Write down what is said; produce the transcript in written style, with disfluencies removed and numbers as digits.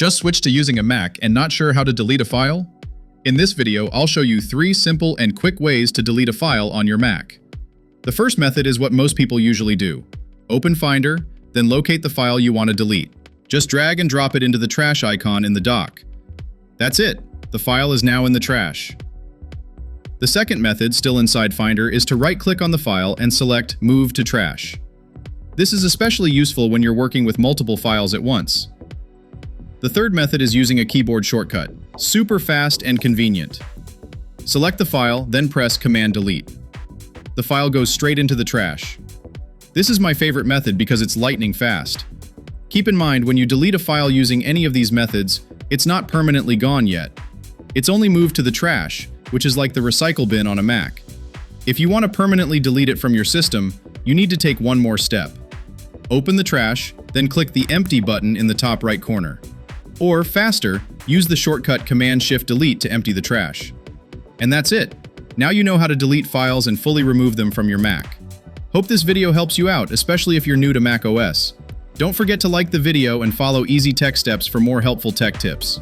Just switched to using a Mac and not sure how to delete a file? In this video, I'll show you 3 simple and quick ways to delete a file on your Mac. The first method is what most people usually do. Open Finder, then locate the file you want to delete. Just drag and drop it into the trash icon in the dock. That's it. The file is now in the trash. The second method, still inside Finder, is to right-click on the file and select Move to Trash. This is especially useful when you're working with multiple files at once. The third method is using a keyboard shortcut. Super fast and convenient. Select the file, then press Command-Delete. The file goes straight into the trash. This is my favorite method because it's lightning fast. Keep in mind, when you delete a file using any of these methods, it's not permanently gone yet. It's only moved to the trash, which is like the recycle bin on a Mac. If you want to permanently delete it from your system, you need to take one more step. Open the trash, then click the Empty button in the top right corner. Or, faster, use the shortcut Command-Shift-Delete to empty the trash. And that's it. Now you know how to delete files and fully remove them from your Mac. Hope this video helps you out, especially if you're new to macOS. Don't forget to like the video and follow Easy Tech Steps for more helpful tech tips.